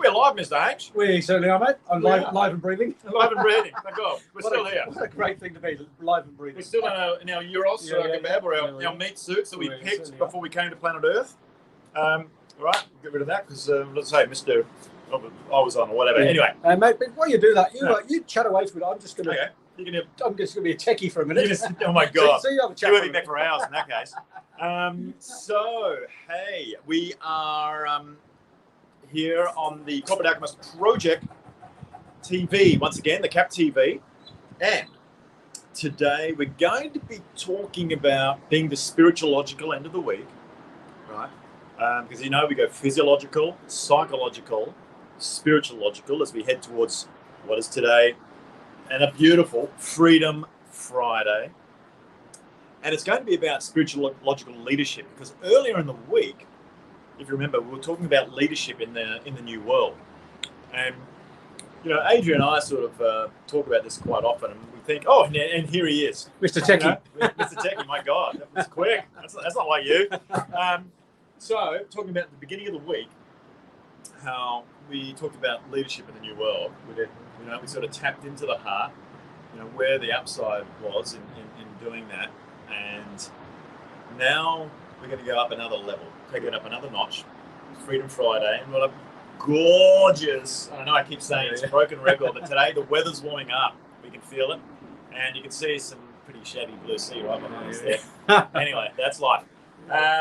We're live, Mr. H. We certainly are, mate. I'm live and breathing. Live and breathing. Thank God. We're still here. What a great thing to be, live and breathing. We're still in our Euros, or our meat suits that we picked before we came to planet Earth. All right, get rid of that because, let's say, Mr. I was on or whatever. Yeah. Anyway. Mate, but while you do that, you chat away from it. I'm just going to... Okay. I'm just going to be a techie for a minute. Oh, my God. So you have a chat. You will be back for hours in that case. Hey, we are... here on the Corporate Alchemist Project TV, once again, the CAP TV. And today we're going to be talking about being the spiritualogical end of the week, right? Because, we go physiological, psychological, spiritualogical as we head towards what is today and a beautiful Freedom Friday. And it's going to be about spiritualogical leadership because earlier in the week, if you remember, we were talking about leadership in the new world. And, Adrian and I sort of talk about this quite often. And we think, and here he is. Mr. Techie. Mr. Techie, my God, that was quick. That's not like you. So, talking about the beginning of the week, how we talked about leadership in the new world. We sort of tapped into the heart, where the upside was in doing that. And now we're going to go up another level, take it up another notch. Freedom Friday, and what a gorgeous, I know I keep saying it's a broken record, but today the weather's warming up. We can feel it, and you can see some pretty shabby blue sea right behind us there. Anyway, that's life.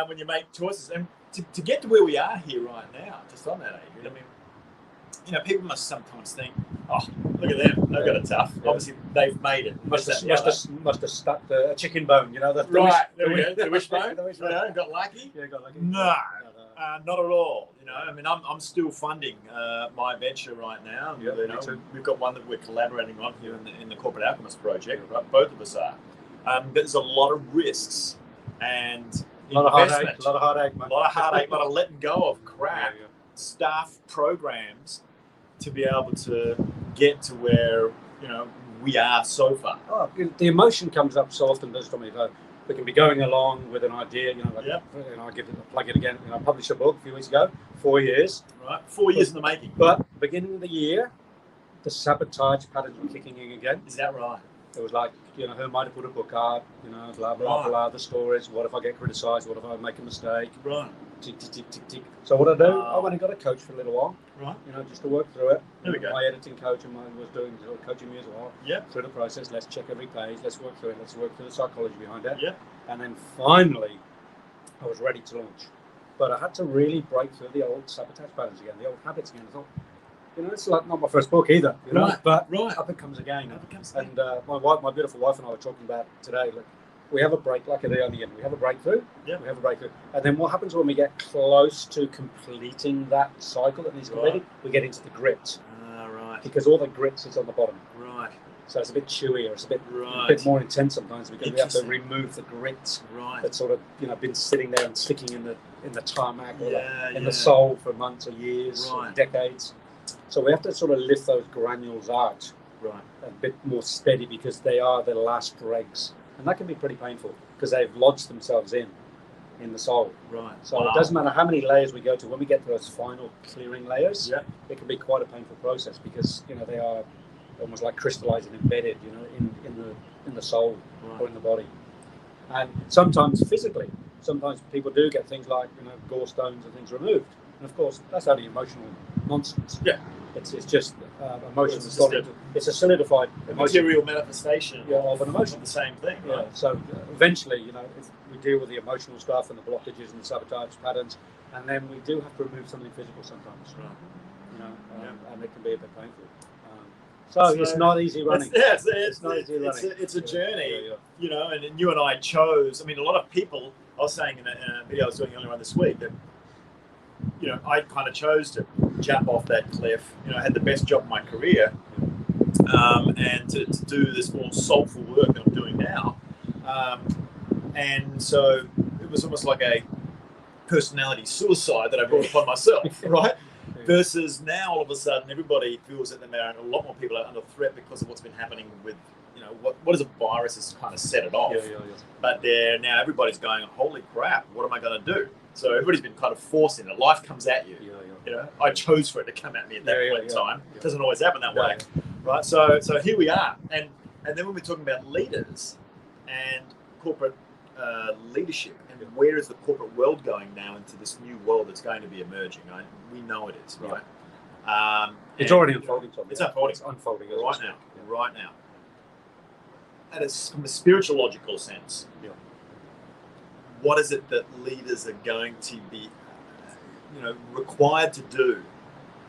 When you make choices, and to get to where we are here right now, just on that, Adrian, people must sometimes think, look at them, they've got it tough. Yeah. Obviously, they've made it. Must have stuck the chicken bone, The wishbone. Got lucky? Yeah, got lucky. No, not at all. I'm still funding my venture right now. We've got one that we're collaborating on here in the Corporate Alchemist Project. Right? Both of us are. But there's a lot of risks and investment. A lot of heartache, mate. A lot of heartache, a lot of letting go of crap, staff programs to be able to get to where, we are so far. The emotion comes up so often, doesn't it? We can be going along with an idea, I give it a plug it again. I published a book a few weeks ago, 4 years. Right, 4 years in the making. But beginning of the year, the sabotage patterns were kicking in again. Is that right? It was like, who might have put a book out, blah, blah, blah, the stories. What if I get criticised? What if I make a mistake? Right. Tick, tick, tick, tick, tick. So what I do, I went and got a coach for a little while. Right. Just to work through it. There we go. My editing coach and mine was doing coaching me as well. Yeah. Through the process, let's check every page, let's work through it, let's work through the psychology behind it. Yeah. And then finally, I was ready to launch. But I had to really break through the old sabotage patterns again, the old habits again. I thought, it's like not my first book either, but up it comes again. And my beautiful wife and I were talking about today, we have a break like at the end. We have a breakthrough. Yeah. We have a breakthrough. And then what happens when we get close to completing that cycle that needs completed? We get into the grit. Right. Because all the grit is on the bottom. Right. So it's a bit chewier. It's a bit more intense sometimes because we have to remove the grit that's sort of been sitting there and sticking in the tarmac or in the soul for months or years or decades. So we have to sort of lift those granules out a bit more steady because they are the last dregs. And that can be pretty painful because they've lodged themselves in the soul. Right. So it doesn't matter how many layers we go to. When we get to those final clearing layers, it can be quite a painful process because they are almost like crystallizing, embedded, in the soul or in the body. And sometimes physically, people do get things like gallstones and things removed. And of course, that's only emotional nonsense. Yeah. It's just emotion. It's a solidified material manifestation of an emotion. The same thing. Yeah. Right? So eventually, we deal with the emotional stuff and the blockages and the sabotage patterns, and then we do have to remove something physical sometimes. Right. And it can be a bit painful. So it's not easy running. It's not easy running. It's a journey. And you and I chose. A lot of people. I was saying in a video I was doing earlier on this week that. I kind of chose to jump off that cliff. I had the best job of my career, and to do this more soulful work that I'm doing now. And so it was almost like a personality suicide that I brought upon myself, right? Versus now, all of a sudden, everybody feels that they're a lot more people are under threat because of what's been happening with, what is a virus has kind of set it off. But everybody's going, holy crap, what am I going to do? So everybody's been kind of forced into it. Life comes at you. You know, I chose for it to come at me at that point in time. Yeah. It doesn't always happen that way, right? So here we are, and then when we're talking about leaders and corporate leadership, and where is the corporate world going now into this new world that's going to be emerging? We know it is, right? It's already unfolding. It's unfolding. It's unfolding right now. Yeah. Right now. From a spiritualogical sense, what is it that leaders are going to be, required to do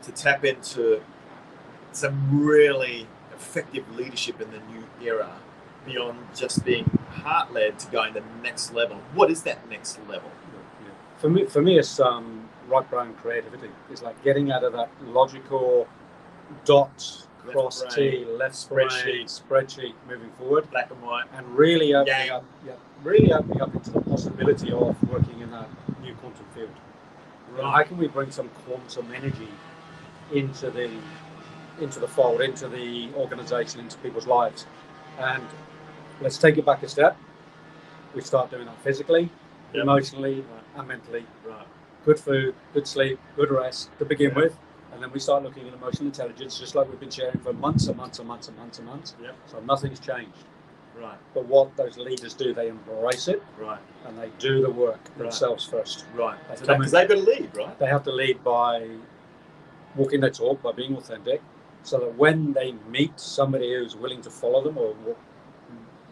to tap into some really effective leadership in the new era, beyond just being heart-led to going the next level? What is that next level? For me, it's right brain creativity. It's like getting out of that logical dot, cross T, left spreadsheet, moving forward, black and white, and really opening up into the possibility of working in that new quantum field. Right. How can we bring some quantum energy into the fold, into the organization, into people's lives? And let's take it back a step. We start doing that physically, emotionally, and mentally. Right. Good food, good sleep, good rest to begin with. And then we start looking at emotional intelligence, just like we've been sharing for months and months and months and months and months. Yep. So nothing's changed. Right. But what those leaders do, they embrace it. Right. And they do the work themselves first. Right. Because they've got to lead, right? They have to lead by walking their talk, by being authentic, so that when they meet somebody who's willing to follow them or walk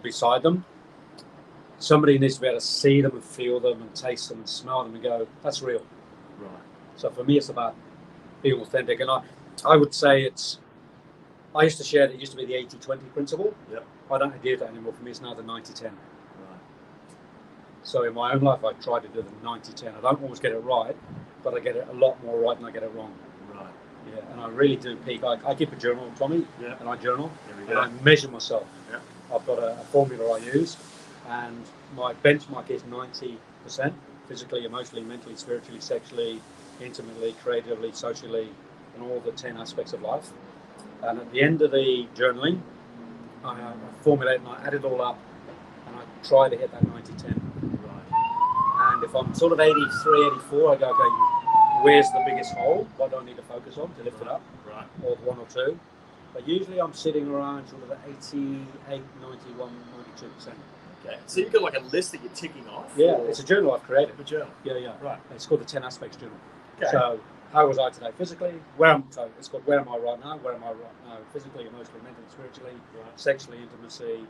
beside them, somebody needs to be able to see them and feel them and taste them and smell them and go, that's real. Right. So for me, it's about being authentic. And I would say I used to share that it used to be the 80-20 principle. Yep. I don't do that anymore. For me, it's now the 90-10. Right. So in my own life, I try to do the 90-10. I don't always get it right, but I get it a lot more right than I get it wrong. Right. Yeah, and I really do peak. I keep a journal, Tommy, and I journal, and I measure myself. Yep. I've got a formula I use, and my benchmark is 90% physically, emotionally, mentally, spiritually, sexually, intimately, creatively, socially, and all the 10 aspects of life. And at the end of the journaling, I formulate and I add it all up, and I try to hit that 90-10. Right. And if I'm sort of 83, 84, I go, okay, where's the biggest hole? What do I need to focus on to lift it up? Right. Or one or two. But usually I'm sitting around sort of 88, 91, 92%. Okay. So you've got like a list that you're ticking off? Yeah, it's a journal I've created. A journal? Yeah. Right. It's called the 10 Aspects Journal. Okay. So how was I today physically? It's called Where Am I Right Now? Where am I right now? Physically, emotionally, mentally, spiritually, sexually, intimacy,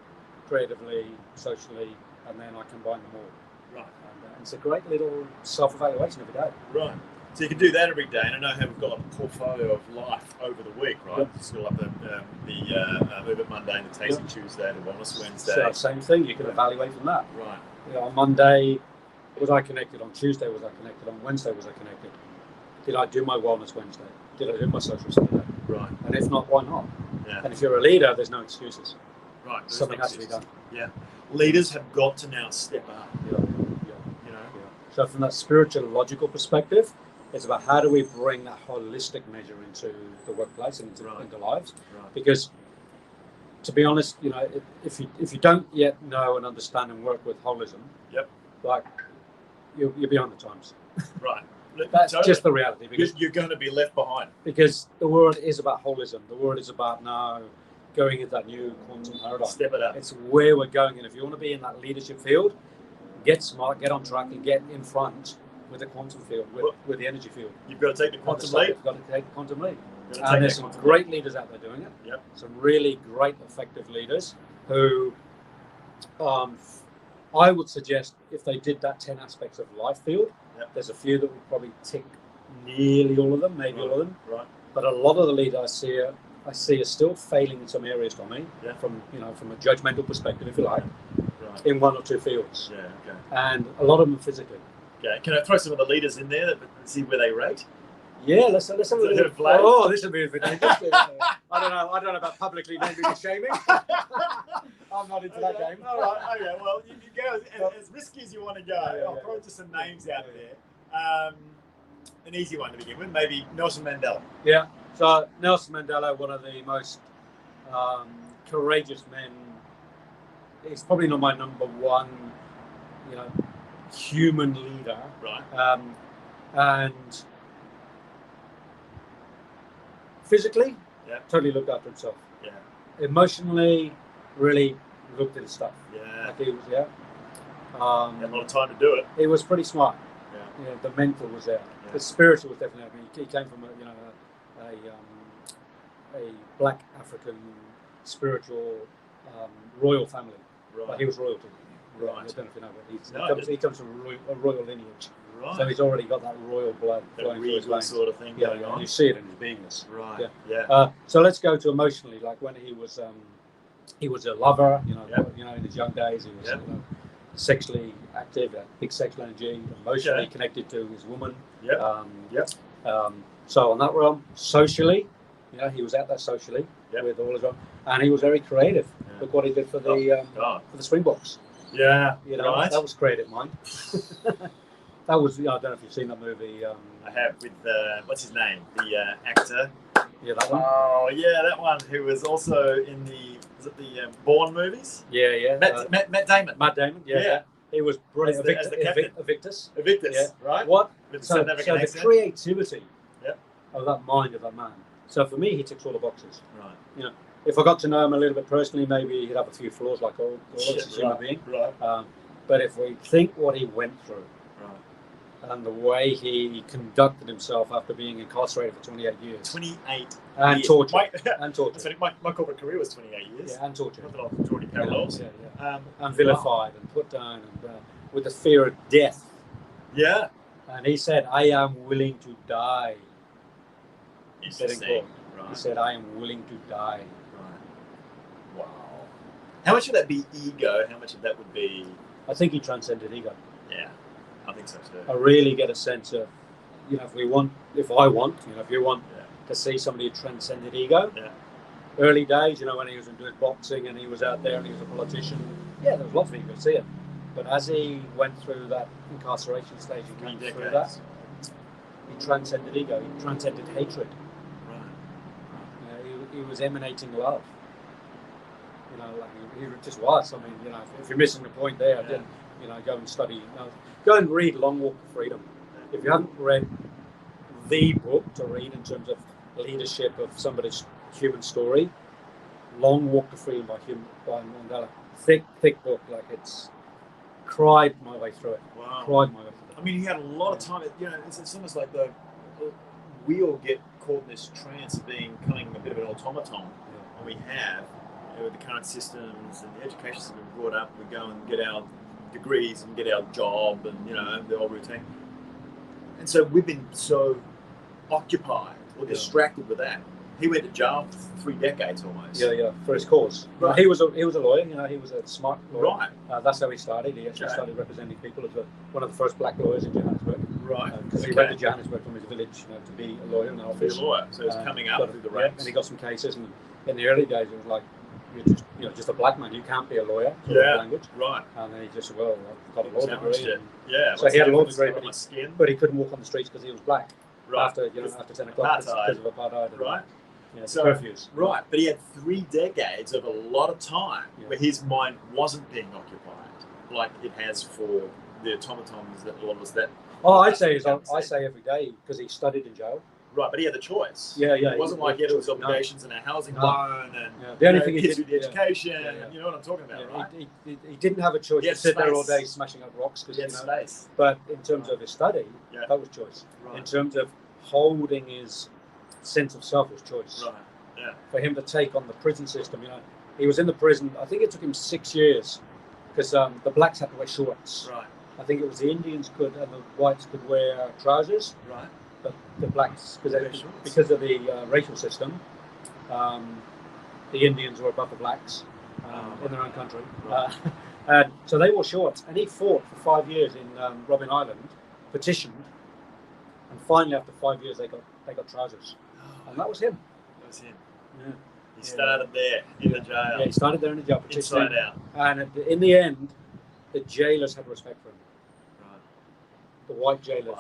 creatively, socially, and then I combine them all. Right. And it's a great little self-evaluation every day. Right. So you can do that every day, and I know how we've got a portfolio of life over the week, right? Yep. Still up the Move It Monday, the Tasting Tuesday, the Wellness Wednesday. So same thing, you can evaluate from that. Right. On Monday, was I connected? On Tuesday, was I connected? On Wednesday, was I connected? Did I do my Wellness Wednesday? Did I do my social Saturday? Right. And if not, why not? Yeah. And if you're a leader, there's no excuses. Right. Something has to be done. Yeah. Leaders have got to now step up. Yeah. You know. So from that spiritualogical perspective, it's about how do we bring that holistic measure into the workplace and into lives. Right. Because to be honest, if you don't yet know and understand and work with holism, like you're behind the times. Right. That's just the reality. Because you're going to be left behind. Because the world is about holism. The world is about now going into that new quantum paradigm. Step it up. It's where we're going. And if you want to be in that leadership field, get smart, get on track, and get in front with the quantum field, with the energy field. You've got to take the quantum leap. You've got to take the quantum leap. And there's some great leaders out there doing it. Yep. Some really great, effective leaders who I would suggest if they did that 10 aspects of life field, there's a few that would probably tick nearly all of them, maybe all of them. Right. But a lot of the leaders I see are still failing in some areas, Tommy, from a judgmental perspective, if you like, in one or two fields. Yeah, okay. And a lot of them physically. Okay. Can I throw some of the leaders in there and see where they rate? Yeah, let's have a little play. Oh, this would be a bit interesting. I don't know about publicly naming and shaming. I'm not into that game. All right. Okay. Well, you go as risky as you want to go. I'll throw just some names out there. An easy one to begin with, maybe Nelson Mandela. Yeah. So Nelson Mandela, one of the most courageous men. He's probably not my number one, human leader. Right. And physically, Yeah. totally looked after himself. Yeah. Emotionally, really looked at his stuff. Yeah. Like he was, Had a lot of time to do it. He was pretty smart. Yeah. The mental was there. Yeah. The spiritual was definitely. I mean, he came from a black African spiritual royal family. Right. Like he was royalty. Right. I don't know if you know, but he comes from a royal lineage. Right. So he's already got that royal blood flowing through his veins. Sort of thing going on. You see it in his beingness. Right. Yeah. So let's go to emotionally. Like when he was a lover. In his young days, he was sexually active, big sexual energy, emotionally connected to his woman. So on that realm, socially, he was out there socially with all his own, and he was very creative. Yeah. Look what he did for the Springboks. Yeah, right. That was creative mind. That was, I don't know if you've seen that movie. I have with what's his name, the actor. Yeah, that one. Oh, yeah, that one. Who was also in the Bourne movies? Yeah. Matt Damon. Matt Damon. Yeah. He was brilliant. As the captain. Evictus. Right? What? With So the creativity Yep. of that mind of that man. So for me, he ticks all the boxes. Right. If I got to know him a little bit personally, maybe he'd have a few flaws like all of us as human being. Right. But if we think what he went through, and the way he conducted himself after being incarcerated for 28 years. 28 and years. Torture. My corporate career was 28 years. Yeah, and torture. Not that I've drawn any parallels. And vilified and put down and with the fear of death. Yeah. And he said, I am willing to die. He said in court. Right. He said, I am willing to die. Right. Wow. How much of that be ego? How much of that would be... I think he transcended ego. Yeah. I think so too. I really get a sense of, if you want to see somebody who transcended ego. Yeah. Early days, when he was doing boxing and he was out there and he was a politician, there was lots of ego to see it. But as he went through that incarceration stage and came through that, he transcended ego. He transcended hatred. Right. He was emanating love. He just was. I mean, if you're missing the point there, then go and study. Go and read Long Walk to Freedom. If you haven't read the book to read in terms of leadership of somebody's human story, Long Walk to Freedom by Mandela. Thick book. Like it's cried my way through it. Wow. Cried my way through it. I mean, he had a lot of time. It's almost like we all get caught in this trance of becoming a bit of an automaton, and we have. With the current systems and the education system we brought up, we go and get our degrees and get our job and the old routine. And so we've been so occupied or distracted with that. He went to jail for 3 decades almost. Yeah, for his cause. Right. He was a lawyer. He was a smart lawyer. Right. That's how he started. He actually started representing people as one of the first black lawyers in Johannesburg. Right. Because he went to Johannesburg from his village to be a lawyer in the office. Be a lawyer. So he was coming up through the ranks. And he got some cases. And in the early days, it was like, you're just a black man. You can't be a lawyer. Language. Right. And then he just I've got a law degree. So he had a law degree, but he couldn't walk on the streets because he was black. Right. After 10 o'clock because of apartheid. Right. So curfews. Right. But he had 3 decades of a lot of time where his mind wasn't being occupied, like it has for the automatons that all of us that. I say every day because he studied in jail. Right, but he had the choice. Yeah. It wasn't like he had all his obligations and a housing loan and the only thing he kids did, with the education. And you know what I'm talking about, right? He didn't have a choice to sit there all day smashing up rocks. He had space. But in terms of his study, that was choice. Right. In terms of holding his sense of self was choice. Right. Yeah. For him to take on the prison system, he was in the prison. I think it took him 6 years because the blacks had to wear shorts. Right. I think it was the Indians could and the whites could wear trousers. Right. But the blacks, because of the racial system, the Indians were above the blacks in their own country. Right. And so they wore shorts. And he fought for 5 years in Robben Island, petitioned, and finally after 5 years they got trousers. And that was him. That was him. Yeah. He started there in the jail. Yeah, he started there in the jail. Inside out. And in the end, the jailers had respect for him. Right. The white jailers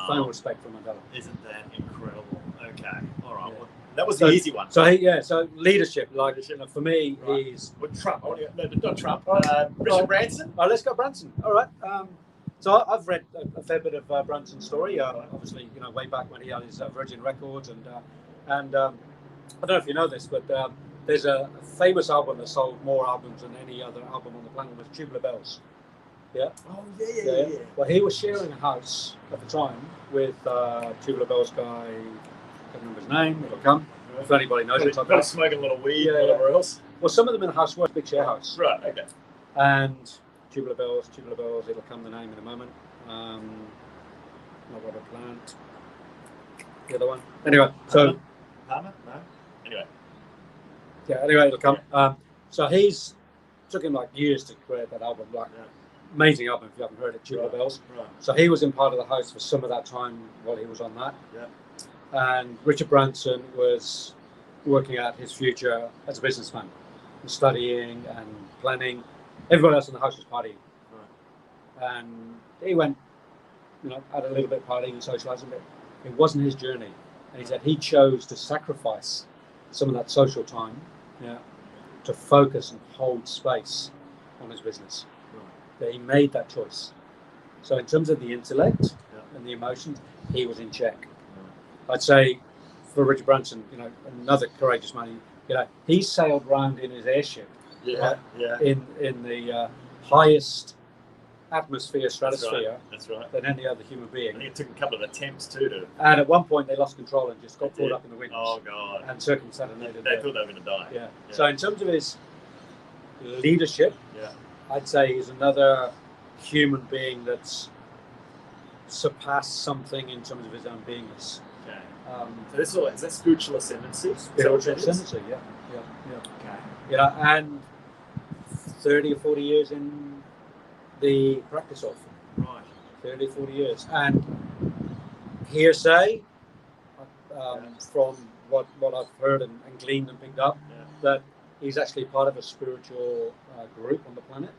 found respect for Mandela. Isn't that incredible? Okay. All right. Yeah. Well, that was the easy one. So leadership, for me, is Trump. Not Trump. Richard Branson. Oh, let's go Branson. All right. So I've read a fair bit of Branson's story. Obviously, way back when he had his Virgin Records, and I don't know if you know this, but there's a famous album that sold more albums than any other album on the planet, was Tubular Bells. Yeah. Oh yeah. Well, he was sharing a house at the time with Tubular Bells guy. I can't remember his name. It'll come. If anybody knows it, probably smoking a little weed, whatever else. Well, some of them in the house were a big share house. Right. Okay. And Tubular Bells. It'll come the name in a moment. Not Robert Plant. The other one. Anyway, so. Hammer? No. Anyway. Yeah. Anyway, it'll come. So he's took him like years to create that album. Amazing album if you haven't heard it, Tubular Bells. Right. So he was in part of the house for some of that time while he was on that. Yeah. And Richard Branson was working out his future as a businessman, and studying and planning. Everybody else in the house was partying. Right. And he went, had a little bit of partying and socialising, but it wasn't his journey. And he said he chose to sacrifice some of that social time, to focus and hold space on his business. That he made that choice. So in terms of the intellect and the emotions, he was in check. I'd say for Richard Branson, another courageous man, he sailed round in his airship in the highest atmosphere, stratosphere That's right. than any other human being. I think it took a couple of attempts too And at one point they lost control and just got caught up in the winds. Oh God. And circumstances. They thought they were going to die. Yeah. So in terms of his leadership, I'd say he's another human being that's surpassed something in terms of his own beingness. Okay. So is that spiritual ascendancy? Spiritual ascendancy, yeah. Okay. And 30 or 40 years in the practice of. Right. 30 or 40 years. And hearsay, from what I've heard and gleaned and picked up, that he's actually part of a spiritual group on the planet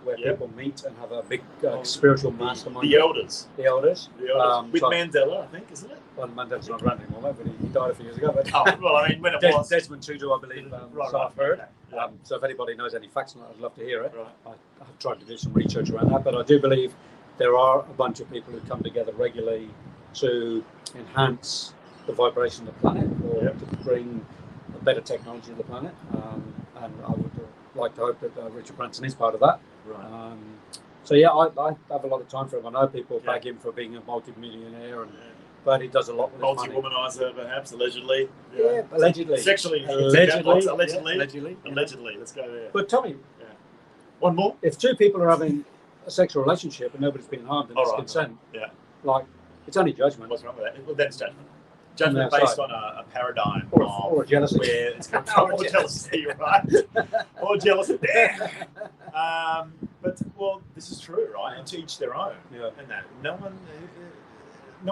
where people meet and have a big spiritual mastermind. The elders. The elders. With Mandela, I think, isn't it? Well, Mandela's not around anymore, but he died a few years ago. But when it was. Desmond Tutu, I believe, I've heard. Okay. So if anybody knows any facts on that, I'd love to hear it. Right. I've tried to do some research around that, but I do believe there are a bunch of people who come together regularly to enhance the vibration of the planet or to bring a better technology to the planet. And I would like to hope that Richard Branson is part of that. Right. So I have a lot of time for him. I know people bag him for being a multi-millionaire, but he does a lot with his money. Multi-womanizer, perhaps, allegedly. Yeah, allegedly. Sexually. Allegedly. Let's go there. But Tommy, one more. If two people are having a sexual relationship and nobody's been harmed and it's consent, it's only judgment. What's wrong with that? Well, then it's judgment. Judgment based on a paradigm or jealousy. Where it's or jealousy, right? Or jealousy. But this is true, right? And to each their own. Yeah. And that no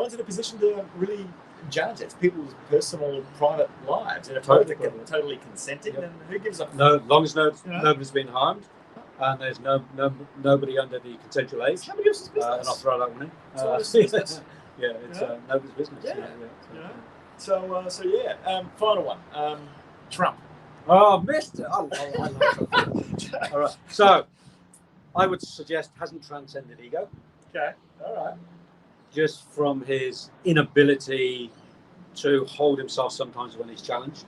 one's in a position to really judge. It's people's personal, private lives. And if totally consenting, then who gives a? No, as long as nobody's been harmed, and there's nobody under the consensual age. Somebody else's business. And I'll throw that one in. It's business. Yeah, it's nobody's business. Final one. Trump. Oh, missed it. I love Trump. All right. So, I would suggest hasn't transcended ego. Okay. All right. Just from his inability to hold himself sometimes when he's challenged.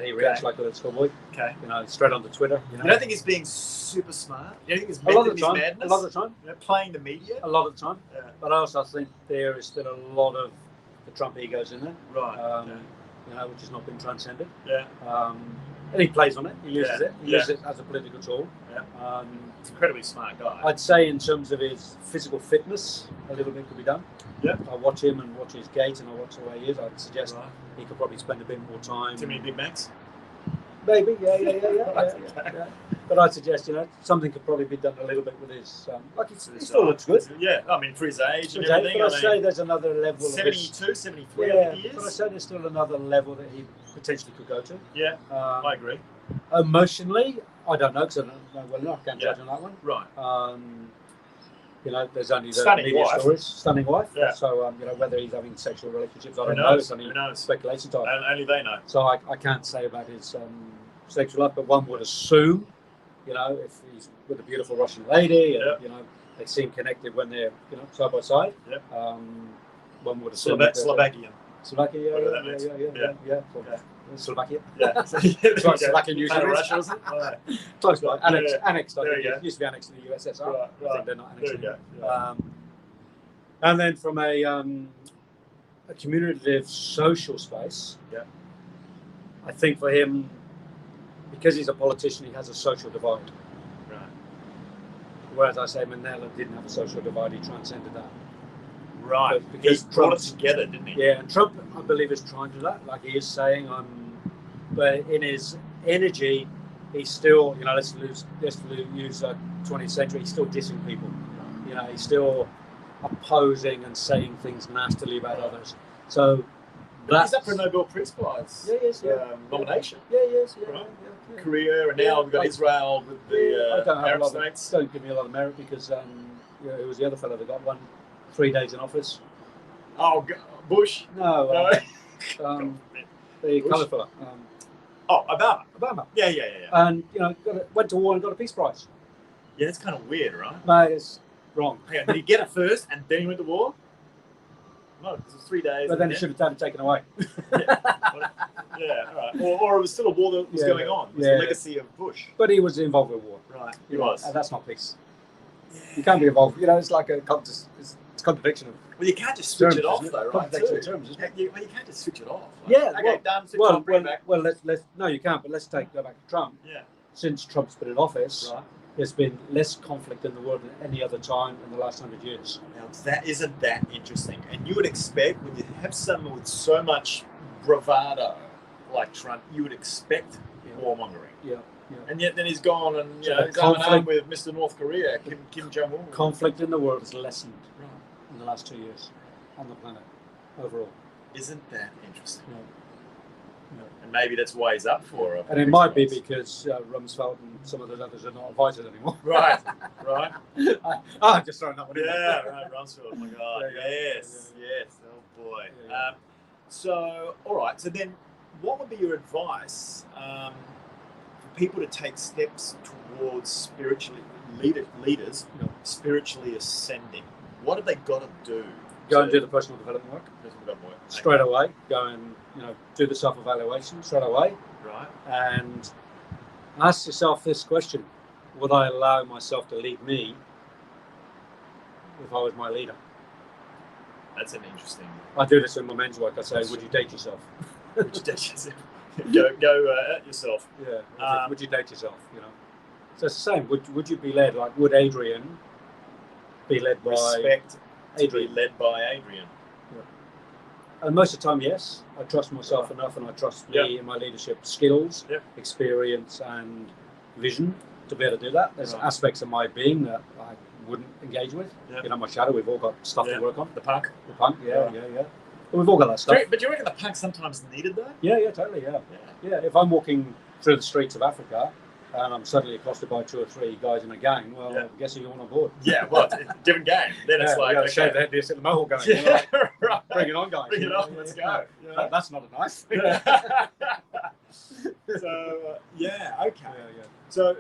He reacts like a little schoolboy. Okay. straight onto Twitter. You don't think he's being super smart? You don't think he's a lot of his madness? A lot of the time. Playing the media? A lot of the time. Yeah. But I also think there is still a lot of the Trump egos in there. Right. Which has not been transcended. Yeah. And he plays on it. He uses it. He uses it as a political tool. Yeah. He's an incredibly smart guy. I'd say in terms of his physical fitness, a little bit could be done. Yeah. I watch him and watch his gait and I watch the way he is. I'd suggest he could probably spend a bit more time. Too many Big Macs? Maybe, yeah. But I'd suggest, something could probably be done a little bit with his. He still looks good. Yeah, I mean, for his age and everything. But I'd say there's another level. 72, 73, yeah, he is. But I'd say there's still another level that he potentially could go to. Yeah, I agree. Emotionally, I don't know because I don't know well enough. I can't judge on that one. Right. There's only the media stories. Stunning wife. Yeah. So, whether he's having sexual relationships, I don't know. It's only speculation time. Only they know. So I can't say about his sexual life, but one would assume, if he's with a beautiful Russian lady, and they seem connected when they're, side by side. Yep. One would assume Slovakia. Slovakia. Whatever that means. Yeah. Slovakia. Yeah. So, It's like Slovakian usually. Russia, wasn't it? Oh, yeah. Close by. Annexed. There you go. It used to be annexed to the USSR. Right, I right. think they're not annexed. There you go. Anymore. And then from a communicative social space, Yeah. I think for him, because he's a politician, he has a social divide. Right. Whereas I say Mandela didn't have a social divide, he transcended that. Right. But because He brought it Trump's- together, didn't he? Yeah, and Trump, I believe, is trying to do that. Like he is saying, but in his energy, he's still, let's use 20th century, he's still dissing people. He's still opposing and saying things nastily about others. So He's up for a Nobel Peace Prize nomination. Yeah, yes, yeah. Right. Yeah. Korea, and now we've got Israel with the I don't have Arab a lot states. don't give me a lot of merit because it was the other fellow that got 3 days in office. Oh, Bush. No, No. the Bush? colour fella. Obama. Yeah. And went to war and got a peace prize. Yeah, it's kind of weird, right? No, it's wrong. Hang on, did he get it first and then he went to war? No, because it was 3 days. But then he should have had it taken away. Yeah, all right. Or it was still a war that was going on. It was the legacy of Bush. But he was involved with war. Right, he was. And that's not peace. You can't be involved. It's like it's contradiction of. Well, you can't just switch terms, it off, isn't it? though, right? Contradiction of terms, isn't it? You can't just switch it off. Yeah, done. Switch off, bring it back. Well, let's no, you can't. But let's go back to Trump. Yeah. Since Trump's been in office, Right. there's been less conflict in the world than any other time in the last 100 years. Now, isn't that interesting? And you would expect, when you have someone with so much bravado like Trump, you would expect warmongering. Yeah. And yet then he's gone and So he's arm in arm with Mr. North Korea, Kim Jong-un. Conflict in the world has lessened Right. in the last 2 years on the planet overall. Isn't that interesting? Yeah. And maybe that's why he's up for it. And it might be because Rumsfeld and some of the others are not invited anymore. Right. I'm just throwing that one in. Yeah, right, Rumsfeld. Oh my God. Yeah. Yes. Oh boy. Yeah. So, all right. So then, what would be your advice for people to take steps towards leaders spiritually ascending? What have they got to do? Go and do the personal development work. Okay. Straight away. Go and do the self-evaluation straight away. Right. And ask yourself this question: would I allow myself to lead me if I was my leader? That's an interesting. I do this in my men's work. I say, would you date yourself? Would you date yourself? Go at yourself. Yeah. Would you date yourself? So it's the same. Would you be led like? Would Adrian be led by Respect Adrian? To be led by Adrian. And most of the time, yes. I trust myself enough, and I trust me and my leadership skills, experience, and vision to be able to do that. There's aspects of my being that I wouldn't engage with. My shadow. We've all got stuff to work on. The punk. Yeah. But we've all got that stuff. But do you reckon the punk sometimes needed that? Yeah, totally. Yeah. If I'm walking through the streets of Africa and I'm suddenly accosted by 2 or 3 guys in a gang, well, I'm guessing you want on board. Yeah, well, it's a different game. Then it's like, okay. Shave the head, sit in the mohawk going. Right. Bring it on, guys. Bring it on, let's go. That's not a nice thing. So, okay. So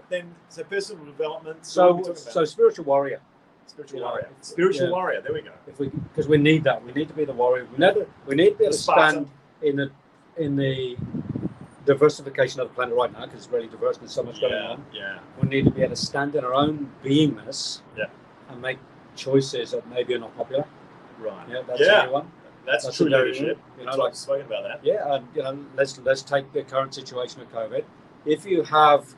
personal development. So spiritual warrior. Spiritual warrior. There we go. Because we need that. We need to be the warrior. We need to be able to stand in the diversification of the planet right now, because it's really diverse and there's so much going on. Yeah. We need to be able to stand in our own beingness and make choices that maybe are not popular. Right. Yeah, that's everyone. That's true leadership. Like spoken about that. Yeah, and let's take the current situation of COVID. If you have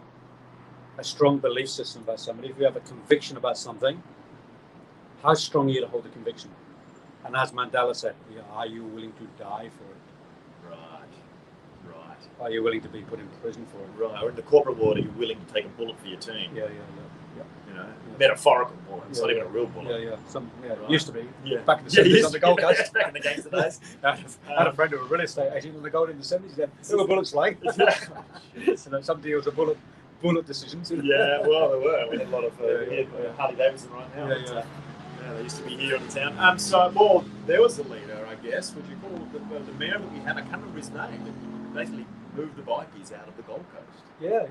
a strong belief system about somebody, if you have a conviction about something, how strong are you to hold the conviction? And as Mandela said, are you willing to die for it? Right. Are you willing to be put in prison for it? Right. Or in the corporate world, are you willing to take a bullet for your team? Yeah. Metaphorical bullet. It's not even a real bullet. Yeah. It used to be. Yeah. Back in the 70s on the Gold Coast. Back in the gangster days. I had a friend who was a real estate agent on the Gold in the 70s. He said, there were bullets flying. Some deals are bullet decisions. Yeah, well, there were. We had a lot of Harley Davidson right now. Yeah. They used to be here in the town. There was a leader, I guess. Would you call the mayor that we had? I can't remember his name. But basically moved the bikies out of the Gold Coast. Yeah.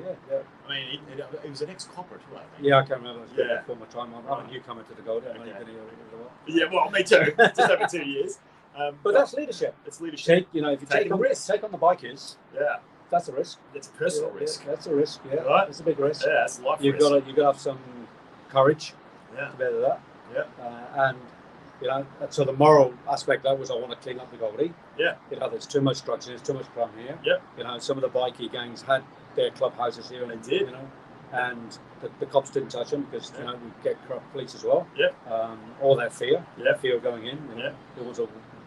I mean, he was an ex-copper too, I think. Yeah, I can't remember. It's before my time. I'm a newcomer to the Gold. Yeah, well, me too. Just over 2 years. But that's leadership. It's leadership. If you Taking take on risks. Take on the bikers, Yeah. that's a risk. It's a personal risk. Yeah, that's a risk. Yeah, Right? it's a big risk. Yeah, it's a life You've risk. got to have some courage Yeah. to bear that. Yeah. And so the moral aspect of that was I want to clean up the Goldie. Yeah. There's too much drugs, there's too much crime here. Yeah. Some of the bikie gangs had their clubhouses here. They did. And the cops didn't touch them because we get corrupt police as well. Yeah. All that fear. Yeah. Fear of going in. It was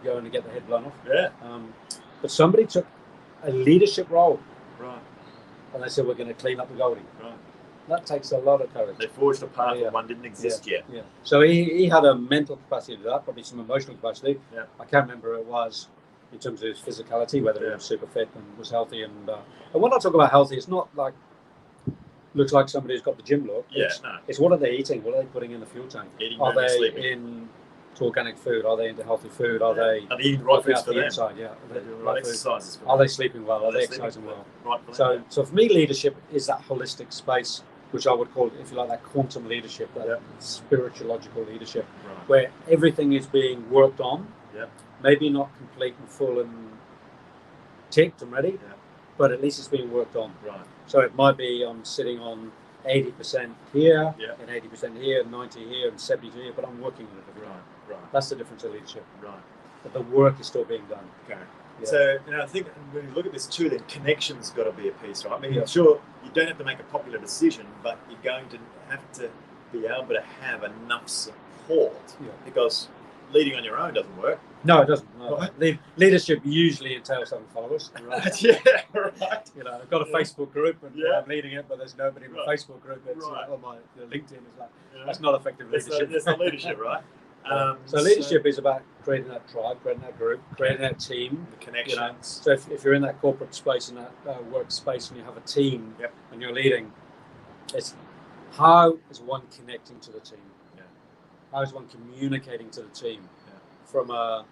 going to get the head blown off. Yeah. But somebody took a leadership role. Right. And they said we're going to clean up the Goldie. Right. That takes a lot of courage. They forged a path where one didn't exist yet. Yeah. So he had a mental capacity to do that, probably some emotional capacity. Yeah. I can't remember who it was in terms of his physicality, whether he was super fit and was healthy. And when I talk about healthy, it's not like looks like somebody who's got the gym look. Yeah, it's what are they eating? What are they putting in the fuel tank? Eating, are they sleeping. into organic food? Are they into healthy food? Are they eating the right foods for them? Inside? Yeah. Are they doing right exercises for them? Are they sleeping well? Are they exercising well? Right for them. So for me, leadership is that holistic space, which I would call, if you like, that quantum leadership, that spiritualogical leadership, where everything is being worked on. Yeah. Maybe not complete and full and ticked and ready, but at least it's being worked on. Right. So it might be sitting on 80% here, and 80% here, and 90 here, and 70 here, but I'm working on it. Right. That's the difference in leadership. Right. But the work is still being done. Okay. Yeah. So, I think when you look at this too, then connection's got to be a piece, right? I mean, sure, you don't have to make a popular decision, but you're going to have to be able to have enough support because leading on your own doesn't work. No, it doesn't. No. Right. Leadership usually entails having followers. Right? Yeah, right. I've got a Facebook group and I'm leading it, but there's nobody in the Facebook group. It's on my LinkedIn. Is like that's not effective leadership. That's not leadership, right? So leadership is about creating that tribe, creating that group, creating that team, the connections. So if you're in that corporate space and that work space and you have a team and you're leading, it's how is one connecting to the team? How is one communicating to the team from a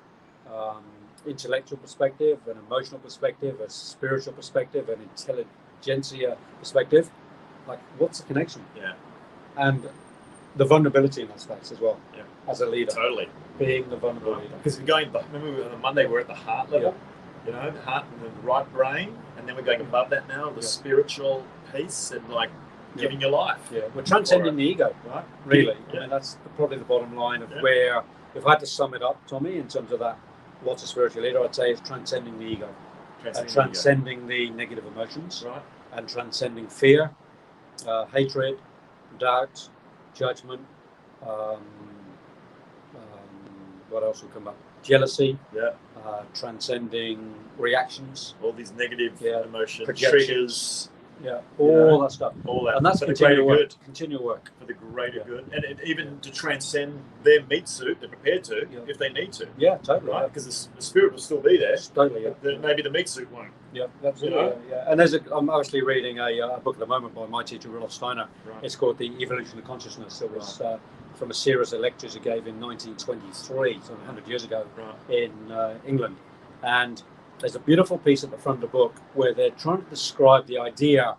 intellectual perspective, an emotional perspective, a spiritual perspective, an intelligentsia perspective? Like, what's the connection? Yeah. And the vulnerability in that space as well. Yeah. As a leader. Totally. Being the vulnerable leader. Because remember on Monday we're at the heart level, the heart and the right brain, and then we're going above that now, the spiritual piece and giving your life. Yeah. We're transcending the ego, right? Really. I mean, that's probably the bottom line of where, if I had to sum it up, Tommy, in terms of that, what's a spiritual leader, I'd say it's transcending the ego. Transcending the negative emotions. Right. And transcending fear, hatred, doubt, judgment, what else will come up? Jealousy, transcending reactions. All these negative emotions, triggers, all that stuff. All that. And that's for the greater good. Continual work. For the greater good. And even to transcend their meat suit, they're prepared to, if they need to. Yeah, totally. Right? Because the spirit will still be there. Totally, Maybe the meat suit won't. Yeah, absolutely. And I'm actually reading a book at the moment by my teacher, Rudolf Steiner. Right. It's called The Evolution of Consciousness. It was from a series of lectures he gave in 1923, so 100 years ago, in England. And there's a beautiful piece at the front of the book where they're trying to describe the idea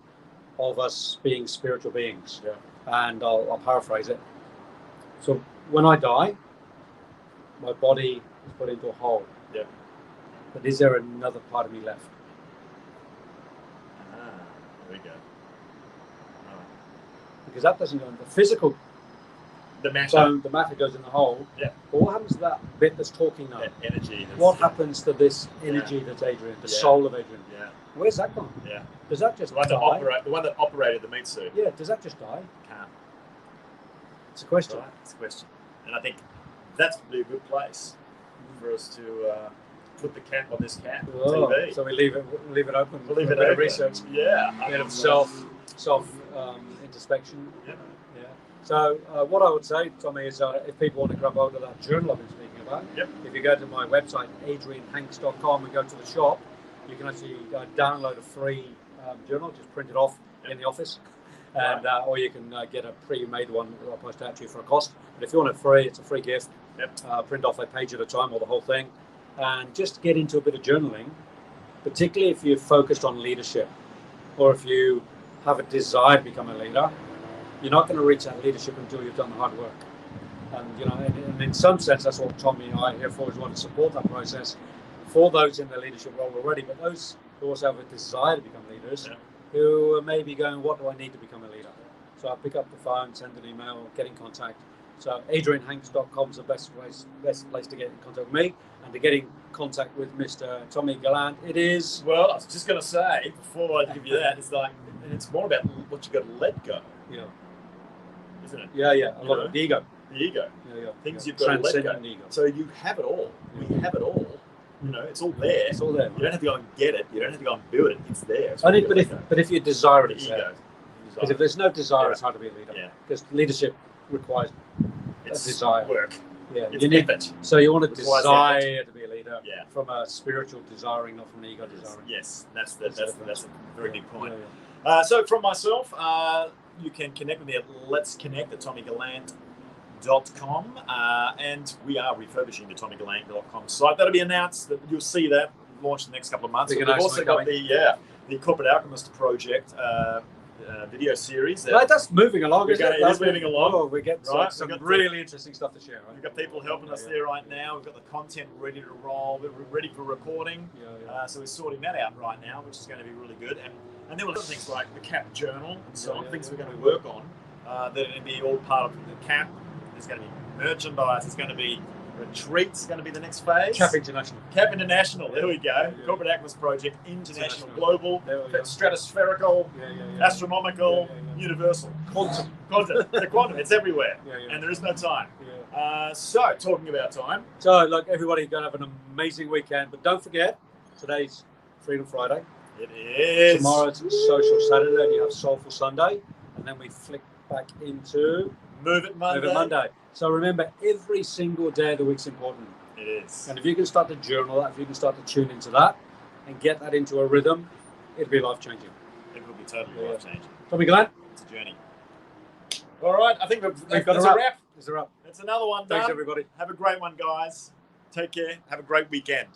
of us being spiritual beings. Yeah. And I'll paraphrase it. So when I die, my body is put into a hole. Yeah. But is there another part of me left? There we go. Because that doesn't go in the physical. The matter. So the matter goes in the hole. Yeah. But what happens to that bit that's talking now? That energy. What happens to this energy that's Adrian, the soul of Adrian? Yeah. Where's that gone? Yeah. Does that just die? The one that operated the meat suit. Yeah. Does that just die? Can't. It's a question. Right. It's a question. And I think that's probably a good place for us to put the cap on this cat on TV. So we leave it open. We'll leave it open. Research. Yeah. A bit of self introspection. Yeah. Yeah. So what I would say, Tommy, is if people want to grab hold of that journal I've been speaking about, if you go to my website, adrianhanks.com, and go to the shop, you can actually download a free journal, just print it off in the office, and or you can get a pre-made one that I'll post out to you for a cost. But if you want it free, it's a free gift. Yep. Print off a page at a time or the whole thing, and just get into a bit of journaling, particularly if you're focused on leadership, or if you have a desire to become a leader. You're not going to reach that leadership until you've done the hard work. And, and in some sense, that's what Tommy and I are here for, is want to support that process for those in the leadership role already, but those who also have a desire to become leaders, who are maybe going, what do I need to become a leader? So I pick up the phone, send an email, get in contact. So adrianhanks.com is the best place to get in contact with me, and to get in contact with Mr. Tommy Gallant, it is... Well, I was just going to say, before I give you that, it's like, and it's more about what you got to let go. Yeah. Isn't it? Yeah. A lot of the ego. The ego. Yeah. Things you've got to let go. Ego. So you have it all. We have it all. It's all there. It's all there. You don't have to go and get it. You don't have to go and build it. It's there. It's but if you desire it, it's ego. there. Because if there's no desire, it's hard to be a leader. Yeah. Because leadership requires a desire. Work. Yeah. It's effort. So you want to desire to be a leader. Yeah. From a spiritual desiring, not from an ego desiring. Yes. That's a very big point. Yeah. So from myself, you can connect with me at letsconnect@tommygallant.com, and we are refurbishing the tommygallant.com site. That'll be announced. You'll see that launched in the next couple of months. We've also got the Corporate Alchemist Project video series. That's moving along. It is moving along. Oh, we get some really interesting stuff to share. Right? We've got people helping us there right now. We've got the content ready to roll. We're ready for recording. So we're sorting that out right now, which is going to be really good. And then we'll have things like the CAP journal and so on, things we're going to work on that are going to be all part of the CAP. There's going to be merchandise. There's going to be retreats. Going to be the next phase. CAP International. CAP International. There we go. Corporate Alchemist Project, international, global, stratospherical, astronomical, universal, quantum. The quantum. It's everywhere, and there is no time. So talking about time. So look, everybody, going to have an amazing weekend, but don't forget, today's Freedom Friday. It is. Tomorrow it's Social Saturday, and you have Soulful Sunday, and then we flick back into Move It Monday. So remember, every single day of the week's important. It is. And if you can start to journal that, if you can start to tune into that and get that into a rhythm, it'll be life-changing. It will be totally life-changing. Tommy Gallant? It's a journey. All right, I think we've got a wrap. It's a wrap. It's another one done. Thanks, everybody. Have a great one, guys. Take care. Have a great weekend.